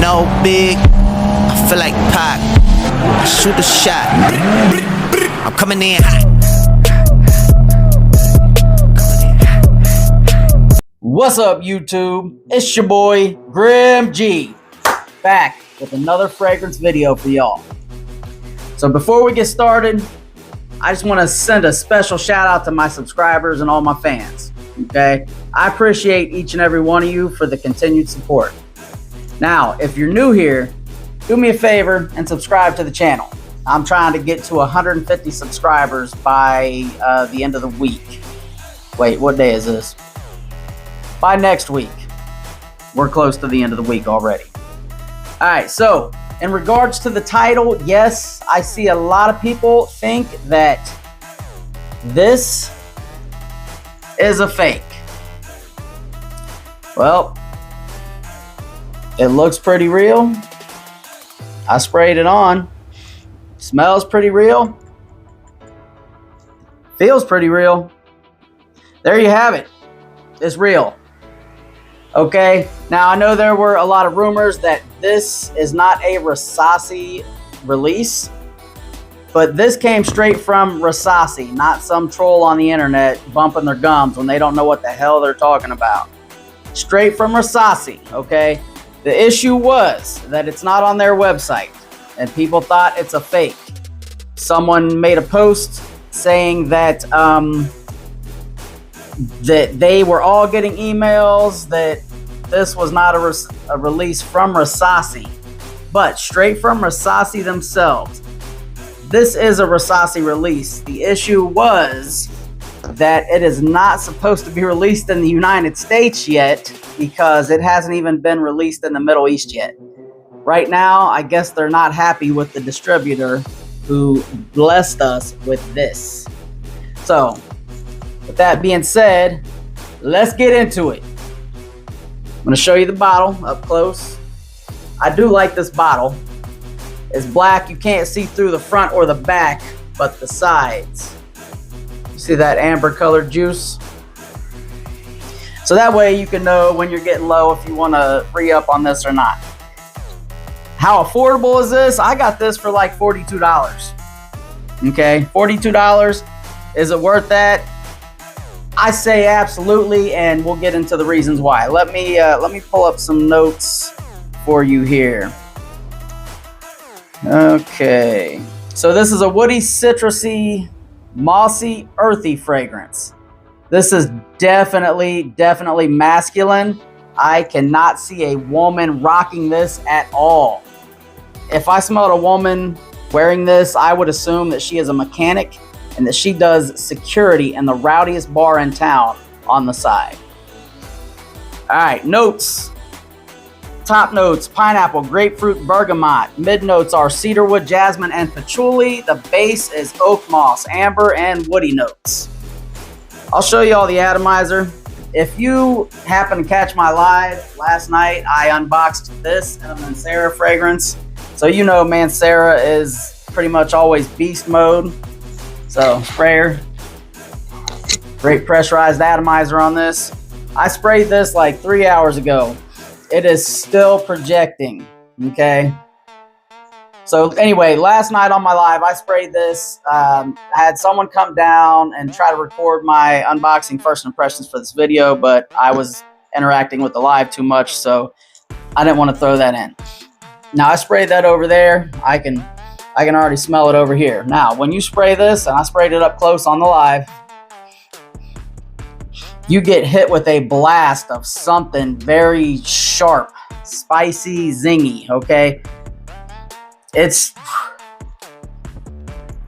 No big, I feel like Pac. Shoot a shot. I'm coming in hot. What's up, YouTube? It's your boy Grim G, back with another fragrance video for y'all. So before we get started, I just want to send a special shout out to my subscribers and all my fans. Okay, I appreciate each and every one of you for the continued support. Now, if you're new here, do me a favor and subscribe to the channel. I'm trying to get to 150 subscribers by the end of the week. Wait, what day is this? By next week. We're close to the end of the week already. All right, so in regards to the title, yes, I see a lot of people think that this is a fake. Well, it looks pretty real. I sprayed it on. Smells pretty real. Feels pretty real. There you have it. It's real. Okay, now I know there were a lot of rumors that this is not a Rasasi release, but this came straight from Rasasi, not some troll on the internet bumping their gums when they don't know what the hell they're talking about. Straight from Rasasi, okay? The issue was that it's not on their website, and people thought it's a fake. Someone made a post saying that that they were all getting emails that this was not a release from Rasasi, but straight from Rasasi themselves. This is a Rasasi release. The issue was that it is not supposed to be released in the United States yet because it hasn't even been released in the Middle East yet. Right now, I guess they're not happy with the distributor who blessed us with this. So, with that being said, let's get into it. I'm going to show you the bottle up close. I do like this bottle. It's black. You can't see through the front or the back, but the sides. You see that amber colored juice? So that way you can know when you're getting low if you want to re-up on this or not. How affordable is this? I got this for like $42. Okay, $42. Is it worth that? I say absolutely, and we'll get into the reasons why. Let me pull up some notes for you here. Okay, so this is a woody, citrusy, mossy, earthy fragrance. This is definitely masculine. I cannot see a woman rocking this at all. If I smelled a woman wearing this, I would assume that she is a mechanic and that she does security in the rowdiest bar in town on the side. All right, notes. Top notes: pineapple, grapefruit, bergamot. Mid notes are cedarwood, jasmine, and patchouli. The base is oak moss, amber, and woody notes. I'll show you all the atomizer. If you happen to catch my live last night, I unboxed this in a Mancera fragrance. So you know Mancera is pretty much always beast mode. So sprayer, great pressurized atomizer on this. I sprayed this like 3 hours ago. It is still projecting, okay? So anyway, last night on my live, I sprayed this. I had someone come down and try to record my unboxing first impressions for this video, but I was interacting with the live too much, so I didn't want to throw that in. Now I sprayed that over there. I can already smell it over here. Now, when you spray this, and I sprayed it up close on the live, you get hit with a blast of something very sharp, spicy, zingy, okay?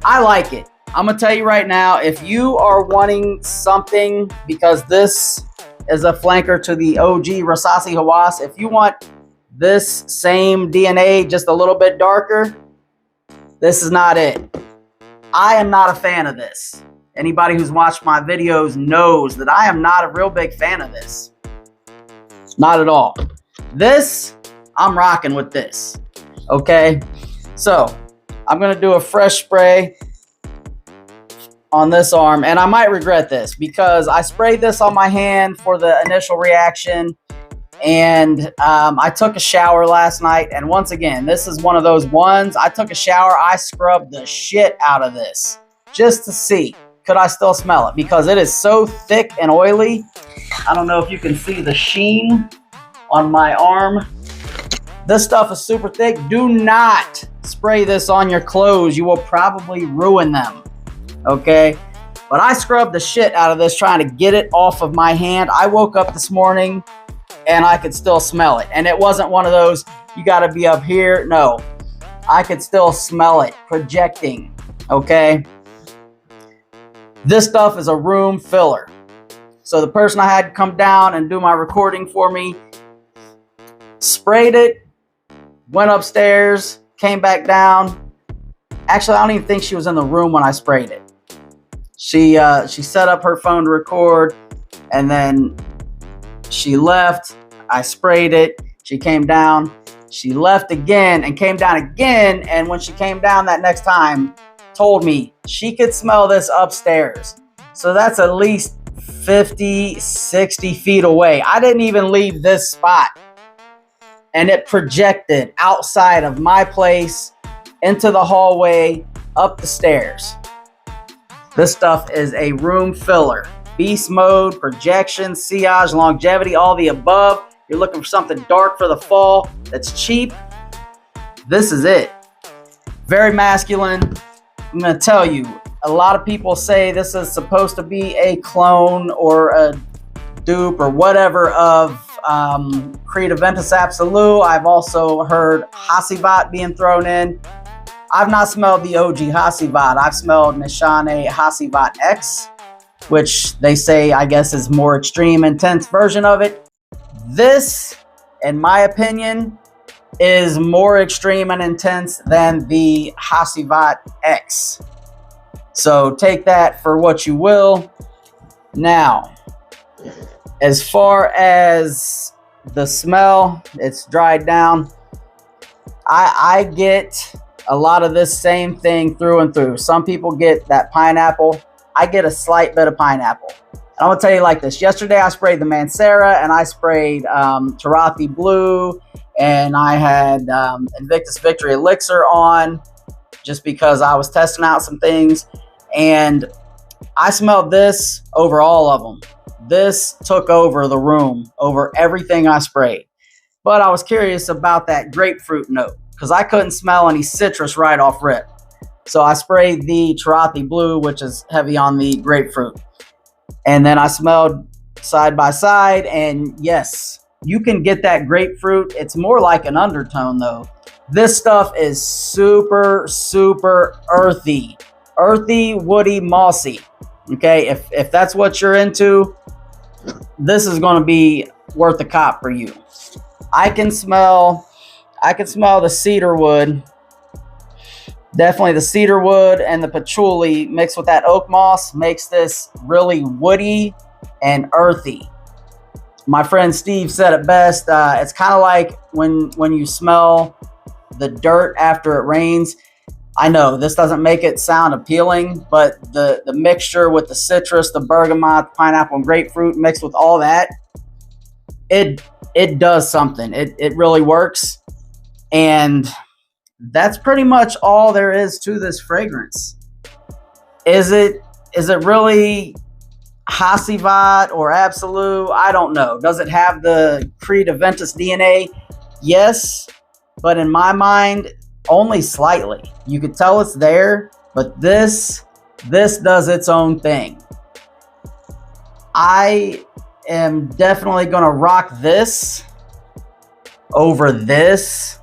I like it. I'm gonna tell you right now, if you are wanting something, because this is a flanker to the OG Rasasi Hawas, if you want this same DNA, just a little bit darker, this is not it. I am not a fan of this. Anybody who's watched my videos knows that I am not a real big fan of this. Not at all. This, I'm rocking with this. Okay? So, I'm going to do a fresh spray on this arm, and I might regret this because I sprayed this on my hand for the initial reaction, And I took a shower last night, and once again, this is one of those ones. I took a shower, I scrubbed the shit out of this just to see, could I still smell it? Because it is so thick and oily. I don't know if you can see the sheen on my arm. This stuff is super thick. Do not spray this on your clothes. You will probably ruin them, okay? But I scrubbed the shit out of this trying to get it off of my hand. I woke up this morning and I could still smell it. And it wasn't one of those, you got to be up here. No, I could still smell it projecting, okay? This stuff is a room filler. So the person I had come down and do my recording for me sprayed it, went upstairs, came back down. Actually, I don't even think she was in the room when I sprayed it. She set up her phone to record, and then she left. I sprayed it. She came down. She left again and came down again. And when she came down that next time, told me she could smell this upstairs. So that's at least 50, 60 feet away. I didn't even leave this spot. And it projected outside of my place, into the hallway, up the stairs. This stuff is a room filler. Beast mode, projection, sillage, longevity, all the above. You're looking for something dark for the fall that's cheap. This is it. Very masculine. I'm going to tell you, a lot of people say this is supposed to be a clone or a dupe or whatever of Creed Aventus Absolute. I've also heard Hasivat being thrown in. I've not smelled the OG Hasivat. I've smelled Nishane Hasivat X, which they say, I guess, is more extreme, intense version of it. This, in my opinion, is more extreme and intense than the Hasivat X. So take that for what you will. Now, as far as the smell, it's dried down. I get a lot of this same thing through and through. Some people get that pineapple. I get a slight bit of pineapple. And I'm going to tell you like this. Yesterday, I sprayed the Mancera, and I sprayed Rasasi Blue, and I had Invictus Victory Elixir on just because I was testing out some things. And I smelled this over all of them. This took over the room, over everything I sprayed. But I was curious about that grapefruit note because I couldn't smell any citrus right off rip. So I sprayed the Rasasi Blue, which is heavy on the grapefruit. And then I smelled side by side, and yes, you can get that grapefruit. It's more like an undertone though. This stuff is super, super earthy. Earthy, woody, mossy. Okay, if that's what you're into, this is going to be worth a cop for you. I can smell the cedar wood. Definitely the cedar wood and the patchouli mixed with that oak moss makes this really woody and earthy. My friend Steve said it best. It's kind of like when you smell the dirt after it rains. I know this doesn't make it sound appealing, but the mixture with the citrus, the bergamot, the pineapple, and grapefruit mixed with all that, it does something. It really works. And that's pretty much all there is to this fragrance. Is it really Hasivat or Absolute? I don't know. Does it have the Creed Aventus DNA? Yes, but in my mind, only slightly. You could tell it's there, but this does its own thing. I am definitely going to rock this over this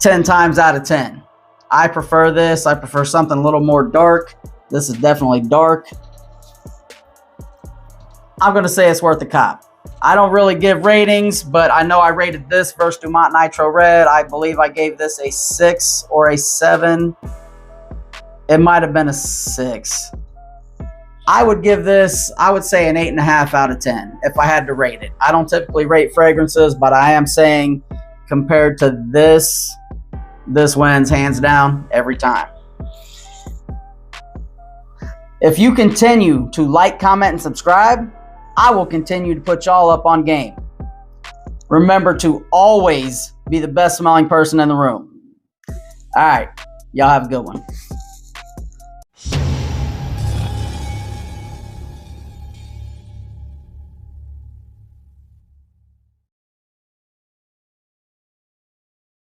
10 times out of 10. I prefer this. I prefer something a little more dark. This is definitely dark. I'm going to say it's worth a cop. I don't really give ratings, but I know I rated this versus Dumont Nitro Red. I believe I gave this a 6 or a 7. It might have been a 6. I would give this, I would say an 8.5 out of 10 if I had to rate it. I don't typically rate fragrances, but I am saying compared to this wins hands down every time. If you continue to like, comment, and subscribe, I will continue to put y'all up on game. Remember to always be the best smelling person in the room. All right. Y'all have a good one.